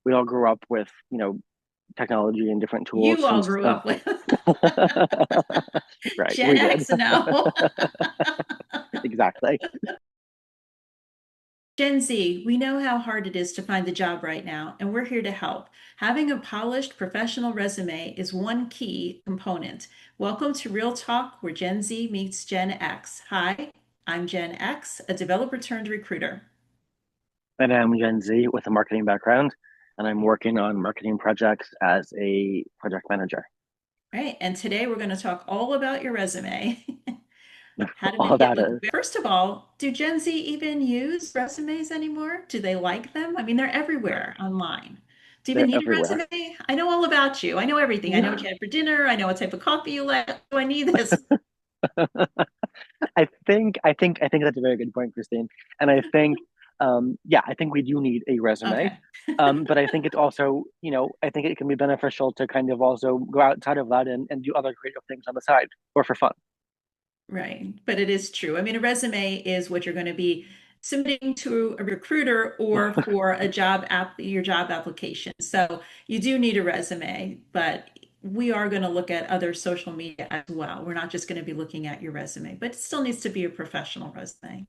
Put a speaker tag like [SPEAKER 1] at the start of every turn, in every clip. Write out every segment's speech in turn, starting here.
[SPEAKER 1] we all grew up with, technology and different tools
[SPEAKER 2] You all
[SPEAKER 1] since
[SPEAKER 2] grew up with
[SPEAKER 1] right,
[SPEAKER 2] Gen
[SPEAKER 1] we did.
[SPEAKER 2] X now.
[SPEAKER 1] Exactly.
[SPEAKER 2] Gen Z, we know how hard it is to find the job right now, and we're here to help. Having a polished professional resume is one key component. Welcome to Real Talk, where Gen Z meets Gen X. Hi, I'm Gen X, a developer turned recruiter.
[SPEAKER 1] And I'm Gen Z with a marketing background, and I'm working on marketing projects as a project manager.
[SPEAKER 2] Right, and today we're going to talk all about your resume. How to
[SPEAKER 1] All
[SPEAKER 2] make it
[SPEAKER 1] that
[SPEAKER 2] look.
[SPEAKER 1] is,
[SPEAKER 2] First of all, do Gen Z even use resumes anymore? Do they like them? I mean, they're everywhere online. Do you even
[SPEAKER 1] they're
[SPEAKER 2] need a
[SPEAKER 1] everywhere.
[SPEAKER 2] resume? I know all about you. I know everything. I know what
[SPEAKER 1] Yeah.
[SPEAKER 2] you had for dinner. I know what type of coffee you like. Do I need this?
[SPEAKER 1] I think that's a very good point, Christine. And I think, yeah, I think we do need a resume.
[SPEAKER 2] Okay.
[SPEAKER 1] But I think it's also, I think it can be beneficial to kind of also go outside of that and do other creative things on the side or for fun.
[SPEAKER 2] Right. But it is true. I mean, a resume is what you're going to be submitting to a recruiter or for a job app, your job application. So you do need a resume, but we are going to look at other social media as well. We're not just going to be looking at your resume, but it still needs to be a professional resume.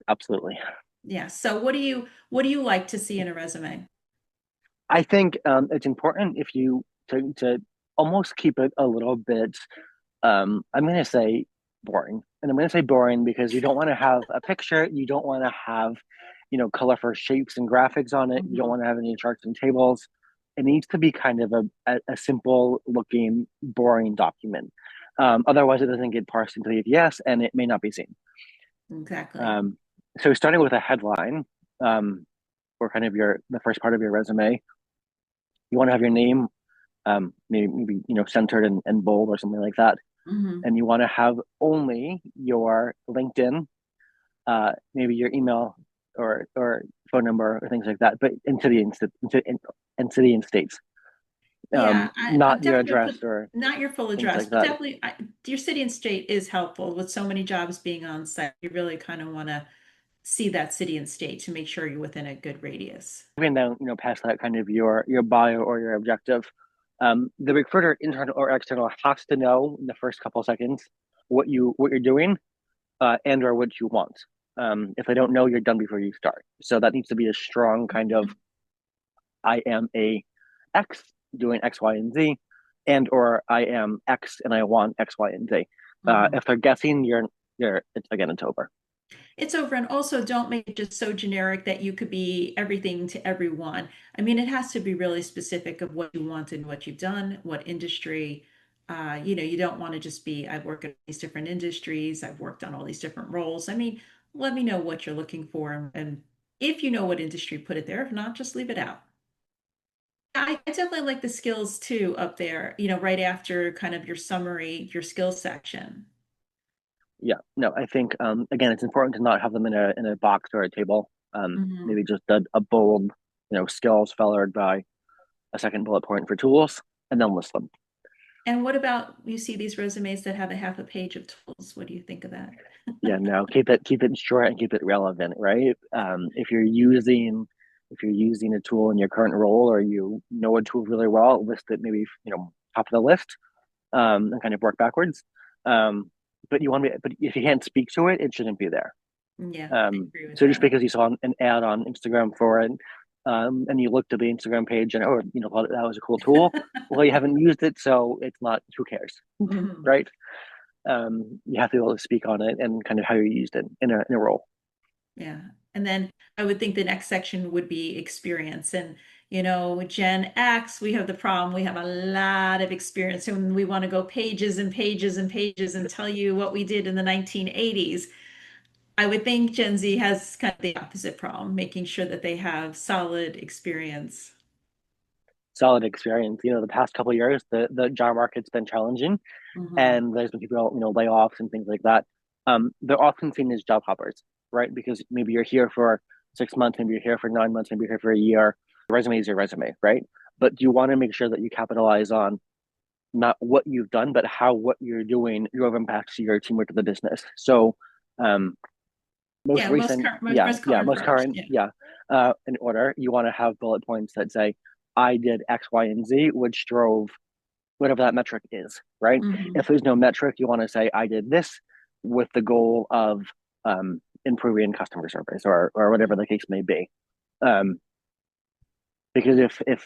[SPEAKER 1] Absolutely.
[SPEAKER 2] Yeah. So what do you like to see in a resume?
[SPEAKER 1] I think it's important if you to almost keep it a little bit I'm going to say boring. And I'm going to say boring because you don't want to have a picture. You don't want to have, colorful shapes and graphics on it. You don't
[SPEAKER 2] Mhm.
[SPEAKER 1] want to have any charts and tables. It needs to be kind of a simple looking, boring document. Otherwise, it doesn't get parsed into the ATS and it may not be seen.
[SPEAKER 2] Exactly.
[SPEAKER 1] Um, so starting with a headline or kind of the first part of your resume, you want to have your name, maybe centered and bold or something like that,
[SPEAKER 2] Hmm.
[SPEAKER 1] and you want to have only your LinkedIn, maybe your email or phone number or things like that, but in city and states,
[SPEAKER 2] Yeah, I'm
[SPEAKER 1] not your
[SPEAKER 2] definitely gonna
[SPEAKER 1] address
[SPEAKER 2] put
[SPEAKER 1] or
[SPEAKER 2] not your full
[SPEAKER 1] things
[SPEAKER 2] address,
[SPEAKER 1] like
[SPEAKER 2] but
[SPEAKER 1] that.
[SPEAKER 2] definitely your city and state is helpful with so many jobs being on site. You really kind of want to see that city and state to make sure you're within a good radius.
[SPEAKER 1] Even though past that kind of your bio or your objective, the recruiter, internal or external, has to know in the first couple of seconds what you're doing and or what you want. If they don't know, you're done before you start. So that needs to be a strong kind of I am a X doing X, Y, and Z, and or I am X and I want X, Y, and Z.
[SPEAKER 2] Mhm.
[SPEAKER 1] If they're guessing, it's over.
[SPEAKER 2] It's over, and also don't make it just so generic that you could be everything to everyone. I mean, it has to be really specific of what you want and what you've done, what industry. You don't want to just be, I've worked in these different industries, I've worked on all these different roles. I mean, let me know what you're looking for, and if you know what industry, put it there. If not, just leave it out. I definitely like the skills too up there, right after kind of your summary, your skills section.
[SPEAKER 1] Yeah, no, I think again, it's important to not have them in a box or a table. Maybe
[SPEAKER 2] Mhm.
[SPEAKER 1] just a bold, skills followed by a second bullet point for tools, and then list them.
[SPEAKER 2] And what about you see these resumes that have a half a page of tools? What do you think of that?
[SPEAKER 1] Yeah, no, keep it short and keep it relevant, right? If you're using a tool in your current role or you know a tool really well, list it maybe top of the list, and kind of work backwards. Um, but if you can't speak to it, it shouldn't be there.
[SPEAKER 2] Yeah, I agree with
[SPEAKER 1] So just
[SPEAKER 2] that.
[SPEAKER 1] because you saw an ad on Instagram for it, and you looked at the Instagram page and thought that was a cool tool, well, you haven't used it, so it's not. Who cares,
[SPEAKER 2] Mhm.
[SPEAKER 1] right? You have to be able to speak on it and kind of how you used it in a role.
[SPEAKER 2] Yeah. And then I would think the next section would be experience. And, Gen X, we have the problem. We have a lot of experience and we want to go pages and pages and pages and tell you what we did in the 1980s. I would think Gen Z has kind of the opposite problem, making sure that they have solid experience.
[SPEAKER 1] Solid experience. The past couple of years, the job market's been challenging,
[SPEAKER 2] Hmm.
[SPEAKER 1] and there's been people, layoffs and things like that. They're often seen as job hoppers, right? Because maybe you're here for 6 months, maybe you're here for 9 months, maybe you're here for a year. Your resume is your resume, right? But you want to make sure that you capitalize on not what you've done, but how what you're doing drove impacts to your teamwork to the business. So, um, Most
[SPEAKER 2] Yeah,
[SPEAKER 1] recent,
[SPEAKER 2] most current
[SPEAKER 1] most
[SPEAKER 2] first.
[SPEAKER 1] current,
[SPEAKER 2] Yeah.
[SPEAKER 1] in order. You want to have bullet points that say, I did X, Y, and Z, which drove whatever that metric is, right?
[SPEAKER 2] Hmm.
[SPEAKER 1] If there's no metric, you want to say, I did this with the goal of improving customer service or whatever the case may be. Um, because if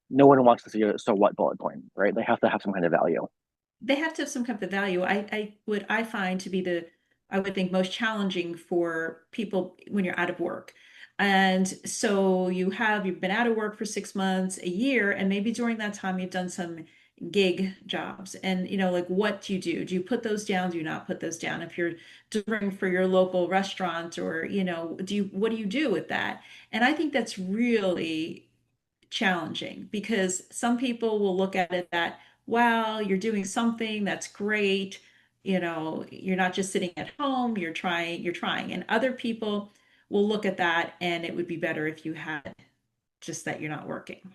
[SPEAKER 1] no one wants to see a so what bullet point, right? They have to have some kind of value.
[SPEAKER 2] They have to have some kind of value. What I find to be I would think most challenging for people when you're out of work. And so you've been out of work for 6 months, a year, and maybe during that time you've done some gig jobs. And like what do you do? Do you put those down? Do you not put those down? If you're delivering for your local restaurant or, what do you do with that? And I think that's really challenging because some people will look at it that, wow, you're doing something that's great. You're not just sitting at home, you're trying. And other people will look at that and it would be better if you had just that you're not working.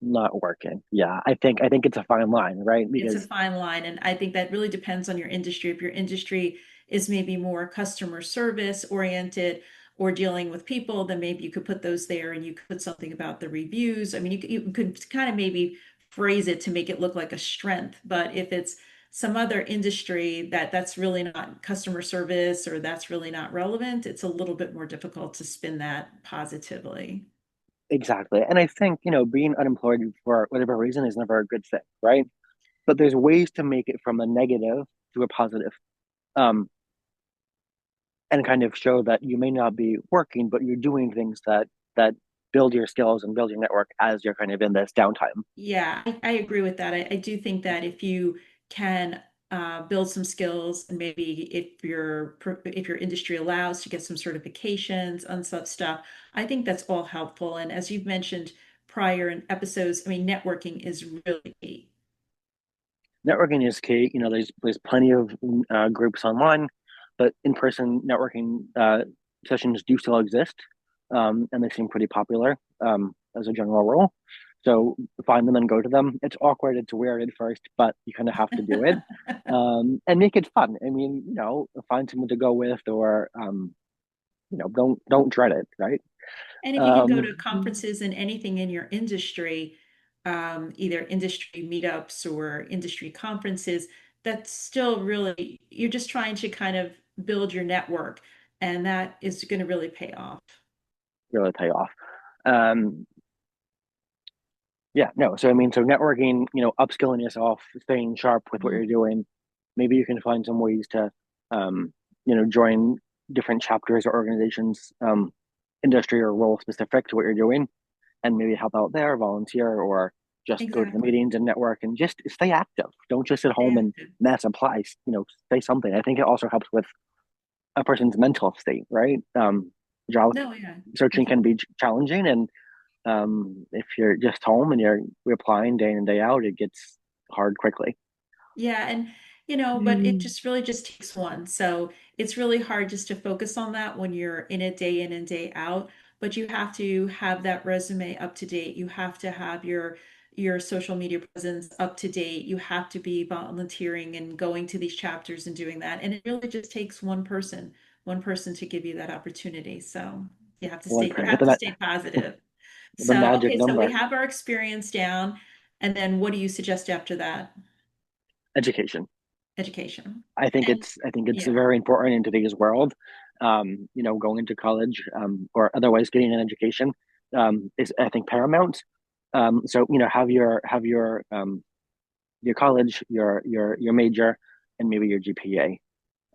[SPEAKER 1] Not working. Yeah, I think it's a fine line, right?
[SPEAKER 2] It's a
[SPEAKER 1] Because
[SPEAKER 2] fine line. And I think that really depends on your industry. If your industry is maybe more customer service oriented or dealing with people, then maybe you could put those there and you could put something about the reviews. I mean, you could kind of maybe phrase it to make it look like a strength. But if it's some other industry that's really not customer service or that's really not relevant, it's a little bit more difficult to spin that positively.
[SPEAKER 1] exactly. And I think, being unemployed for whatever reason is never a good thing, right? But there's ways to make it from a negative to a positive. Um, and kind of show that you may not be working, but you're doing things that build your skills and build your network as you're kind of in this downtime.
[SPEAKER 2] Yeah, I agree with that. I do think that if you can build some skills, and maybe if your industry allows to get some certifications on such stuff, I think that's all helpful. And as you've mentioned prior in episodes, I mean, networking is really key.
[SPEAKER 1] Networking is key. There's plenty of groups online, but in-person networking sessions do still exist, and they seem pretty popular as a general rule. So find them and go to them. It's awkward, it's weird at first, but you kind of have to do it, and make it fun. I mean, find someone to go with, or don't dread it, right?
[SPEAKER 2] And if you can go
[SPEAKER 1] Um,
[SPEAKER 2] to conferences and anything in your industry, either industry meetups or industry conferences, that's still really, you're just trying to kind of build your network, and that is going to really pay off.
[SPEAKER 1] really pay off. Um, Yeah, no. So I mean, so networking, upskilling yourself, staying sharp with what
[SPEAKER 2] Mhm.
[SPEAKER 1] you're doing. Maybe you can find some ways to, um, join different chapters or organizations, industry or role specific to what you're doing, and maybe help out there, volunteer, or just go to the
[SPEAKER 2] Exactly.
[SPEAKER 1] meetings and network and just stay active. Don't just sit
[SPEAKER 2] Stay
[SPEAKER 1] home and
[SPEAKER 2] active.
[SPEAKER 1] mass apply. Say something. I think it also helps with a person's mental state, right? Job
[SPEAKER 2] No, yeah.
[SPEAKER 1] searching
[SPEAKER 2] If you,
[SPEAKER 1] can be challenging, and if you're just home and you're replying day in and day out, it gets hard quickly.
[SPEAKER 2] yeah, and but it just really just takes one. So it's really hard just to focus on that when you're in it day in and day out. But you have to have that resume up to date. You have to have your social media presence up to date. You have to be volunteering and going to these chapters and doing that. And it really just takes one person to give you that opportunity. So
[SPEAKER 1] One
[SPEAKER 2] you
[SPEAKER 1] person,
[SPEAKER 2] have to stay positive.
[SPEAKER 1] the
[SPEAKER 2] So
[SPEAKER 1] magic
[SPEAKER 2] okay, so we
[SPEAKER 1] number,
[SPEAKER 2] have our experience down, and then what do you suggest after that?
[SPEAKER 1] education.
[SPEAKER 2] Education.
[SPEAKER 1] I think
[SPEAKER 2] And
[SPEAKER 1] it's
[SPEAKER 2] yeah,
[SPEAKER 1] very important in today's world. Going into college, or otherwise getting an education, is, I think, paramount. So have your college, your major, and maybe your GPA,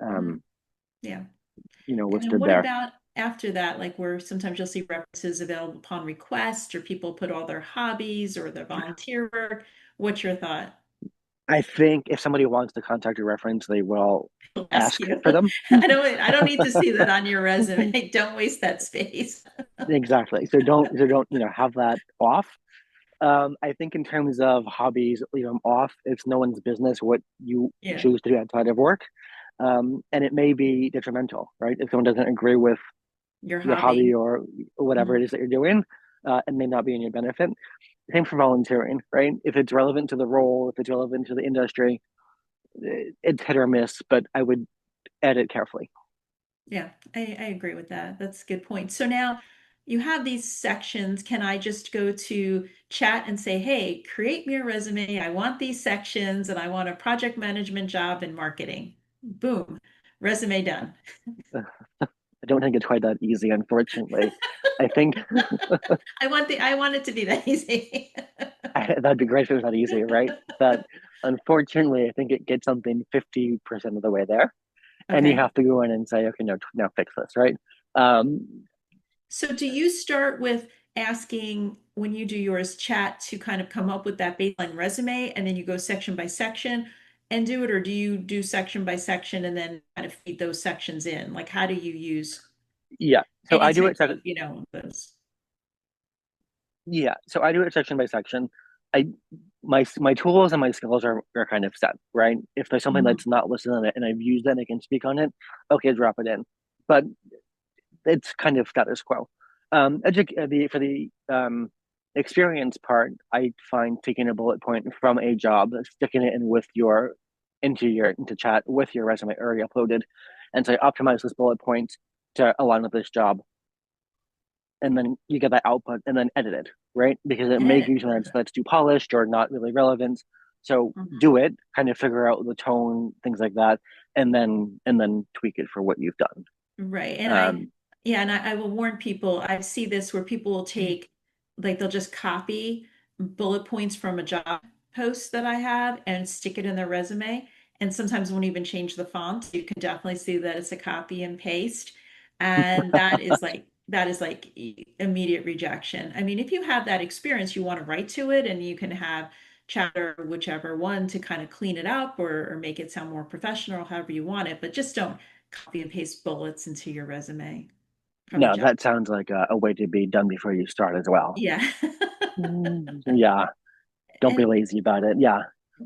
[SPEAKER 2] mhm,
[SPEAKER 1] um,
[SPEAKER 2] yeah. And then
[SPEAKER 1] listed
[SPEAKER 2] what
[SPEAKER 1] there.
[SPEAKER 2] about after that, like where sometimes you'll see references available upon request, or people put all their hobbies or their volunteer work. What's your thought?
[SPEAKER 1] I think if somebody wants to contact a reference, they will
[SPEAKER 2] I'll ask
[SPEAKER 1] ask
[SPEAKER 2] you.
[SPEAKER 1] for them.
[SPEAKER 2] I don't need to see that on your resume. Don't waste that space.
[SPEAKER 1] Exactly. So don't have that off. I think in terms of hobbies, leave them off. It's no one's business what you
[SPEAKER 2] Yeah.
[SPEAKER 1] choose to do outside of work, and it may be detrimental, right? If someone doesn't agree with
[SPEAKER 2] Your
[SPEAKER 1] your
[SPEAKER 2] hobby.
[SPEAKER 1] hobby or whatever
[SPEAKER 2] Mhm.
[SPEAKER 1] it is that you're doing, it may not be in your benefit. Same for volunteering, right? If it's relevant to the role, if it's relevant to the industry, it's hit or miss. But I would edit carefully.
[SPEAKER 2] Yeah, I agree with that. That's a good point. So now you have these sections. Can I just go to chat and say, hey, create me a resume. I want these sections and I want a project management job in marketing. Boom, resume done.
[SPEAKER 1] I don't think it's quite that easy, unfortunately. I think
[SPEAKER 2] I want it to be that easy.
[SPEAKER 1] that'd be great if it was that easy, right? But unfortunately, I think it gets something 50% of the way there. And you
[SPEAKER 2] Okay.
[SPEAKER 1] have to go in and say, okay, no, now fix this, right? Um,
[SPEAKER 2] So do you start with asking when you do yours chat to kind of come up with that baseline resume and then you go section by section and do it, or do you do section by section and then kind of feed those sections in? Like how do you use
[SPEAKER 1] yeah. So
[SPEAKER 2] any
[SPEAKER 1] I do
[SPEAKER 2] type
[SPEAKER 1] it sec
[SPEAKER 2] of, those?
[SPEAKER 1] Yeah. So I do it section by section. I my tools and my skills are kind of set, right? If there's something
[SPEAKER 2] Mhm.
[SPEAKER 1] that's not listed on it and I've used it and I can speak on it, okay, drop it in. But it's kind of status quo. For the experience part, I find taking a bullet point from a job, sticking it in with your into chat with your resume already uploaded, and say optimize this bullet point to align with this job, and then you get that output, and then edit it, right? Because it may
[SPEAKER 2] Edit
[SPEAKER 1] be
[SPEAKER 2] it.
[SPEAKER 1] something
[SPEAKER 2] Perfect.
[SPEAKER 1] that's too polished or not really relevant. So
[SPEAKER 2] Mhm.
[SPEAKER 1] do it, kind of figure out the tone, things like that, and then tweak it for what you've done.
[SPEAKER 2] Right.
[SPEAKER 1] Um,
[SPEAKER 2] Yeah, and I will warn people, I see this where people will take, like, they'll just copy bullet points from a job post that I have and stick it in their resume. And sometimes won't even change the font. You can definitely see that it's a copy and paste. And that is like immediate rejection. I mean, if you have that experience, you want to write to it and you can have chatter, whichever one to kind of clean it up or make it sound more professional, however you want it, but just don't copy and paste bullets into your resume from a
[SPEAKER 1] no,
[SPEAKER 2] job.
[SPEAKER 1] that sounds like a way to be done before you start as well.
[SPEAKER 2] Yeah.
[SPEAKER 1] Yeah, don't be
[SPEAKER 2] And
[SPEAKER 1] lazy about it. Yeah,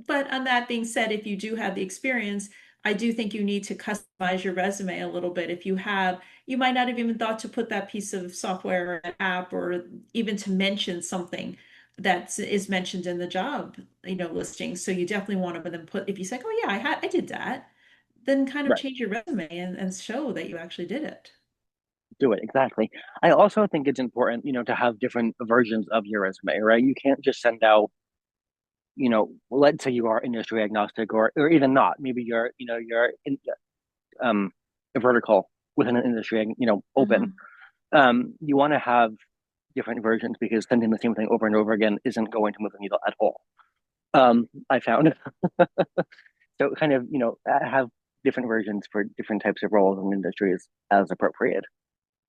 [SPEAKER 2] but on that being said, if you do have the experience, I do think you need to customize your resume a little bit. If you have, you might not have even thought to put that piece of software or an app or even to mention something that is mentioned in the job, listing. So you definitely want to then put, if you say, oh yeah, I did that, then kind of
[SPEAKER 1] right.
[SPEAKER 2] change your resume and show that you actually did it.
[SPEAKER 1] Do it exactly. I also think it's important, to have different versions of your resume, right? You can't just send out, let's say you are industry agnostic or even not. Maybe you're in, um, a vertical within an industry, open.
[SPEAKER 2] Mhm.
[SPEAKER 1] You want to have different versions because sending the same thing over and over again isn't going to move the needle at all. I found so kind of have different versions for different types of roles and industries as appropriate.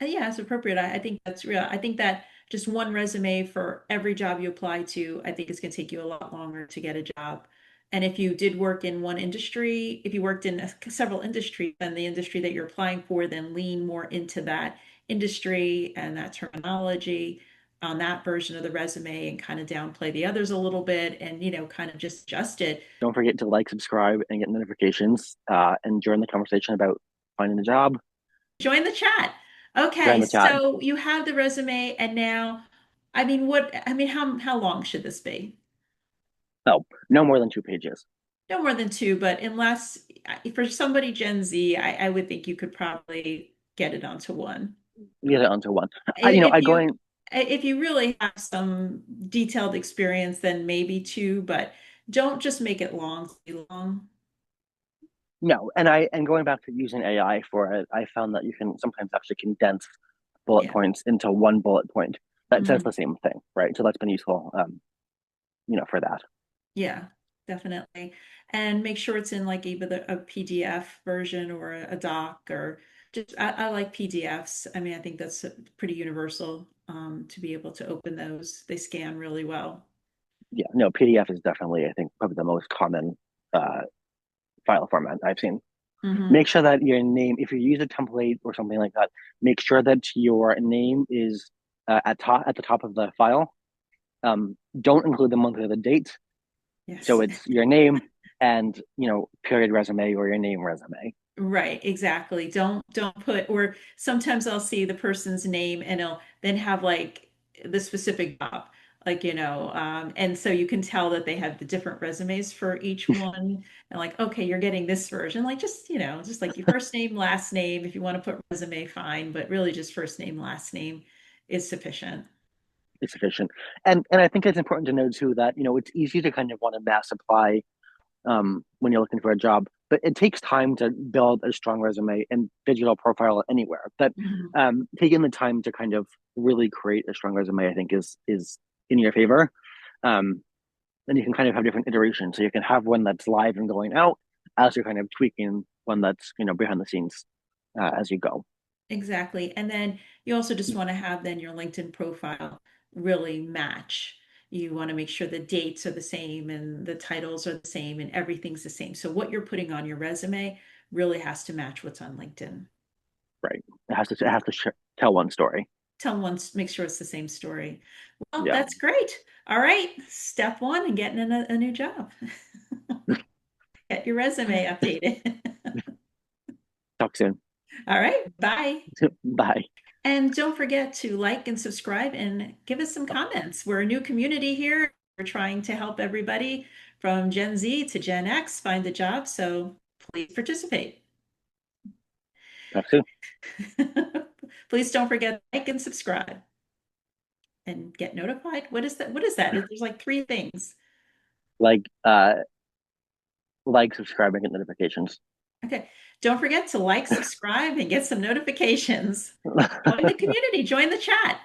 [SPEAKER 2] Yeah, it's appropriate. I think that's real. I think that just one resume for every job you apply to, I think it's going to take you a lot longer to get a job. And if you did work in one industry, if you worked in several industries, then the industry that you're applying for, then lean more into that industry and that terminology on that version of the resume and kind of downplay the others a little bit and, kind of just adjust it.
[SPEAKER 1] Don't forget to like, subscribe, and get notifications. And join the conversation about finding a job.
[SPEAKER 2] Join the chat.
[SPEAKER 1] Join
[SPEAKER 2] Okay,
[SPEAKER 1] the chat.
[SPEAKER 2] so you have the resume and now, how long should this be?
[SPEAKER 1] No, no more than 2 pages.
[SPEAKER 2] No more than two, but unless for somebody Gen Z, I would think you could probably get it onto one.
[SPEAKER 1] Get it onto one.
[SPEAKER 2] If
[SPEAKER 1] I go
[SPEAKER 2] you
[SPEAKER 1] in.
[SPEAKER 2] if you really have some detailed experience, then maybe two, but don't just make it long, too long.
[SPEAKER 1] No, and going back to using AI for it, I found that you can sometimes actually condense bullet
[SPEAKER 2] Yeah.
[SPEAKER 1] points into one bullet point that says
[SPEAKER 2] Mhm.
[SPEAKER 1] the same thing, right? So that's been useful, for that.
[SPEAKER 2] Yeah, definitely. And make sure it's in like either a PDF version or a doc or just I like PDFs. I mean, I think that's pretty universal to be able to open those. They scan really well.
[SPEAKER 1] Yeah, no, PDF is definitely, I think, probably the most common uh, file format I've seen.
[SPEAKER 2] Hmm.
[SPEAKER 1] Make sure that your name, if you use a template or something like that, make sure that your name is at the top of the file. Don't include the month or the date. So
[SPEAKER 2] Yes.
[SPEAKER 1] it's your name and period resume or your name resume.
[SPEAKER 2] Right, exactly. Don't put or sometimes I'll see the person's name and it'll then have like the specific job. like, and so you can tell that they have the different resumes for each one. And like, okay, you're getting this version. Like just, just like your first name, last name. If you want to put resume, fine, but really just first name, last name is sufficient.
[SPEAKER 1] It's sufficient. And I think it's important to know too that, it's easy to kind of want to mass apply when you're looking for a job, but it takes time to build a strong resume and digital profile anywhere. But
[SPEAKER 2] Mhm.
[SPEAKER 1] taking the time to kind of really create a strong resume, I think is in your favor. Um, and you can kind of have different iterations. So you can have one that's live and going out as you're kind of tweaking one that's behind the scenes as you go.
[SPEAKER 2] Exactly. And then you also just want to have then your LinkedIn profile really match. You want to make sure the dates are the same and the titles are the same and everything's the same. So what you're putting on your resume really has to match what's on LinkedIn.
[SPEAKER 1] Right. It has to tell one story.
[SPEAKER 2] Tell one, make sure it's the same story. Well,
[SPEAKER 1] Yeah.
[SPEAKER 2] that's great. All right. Step one in getting a new job. Get your resume updated.
[SPEAKER 1] Talk soon.
[SPEAKER 2] All right. Bye.
[SPEAKER 1] Bye.
[SPEAKER 2] And don't forget to like and subscribe and give us some comments. We're a new community here. We're trying to help everybody from Gen Z to Gen X find a job. So please participate.
[SPEAKER 1] Talk soon.
[SPEAKER 2] Please don't forget to like and subscribe and get notified. What is that? What is that? There's like three things.
[SPEAKER 1] Like subscribe, and get notifications.
[SPEAKER 2] Okay. Don't forget to like, subscribe, and get some notifications. Join the community, join the chat.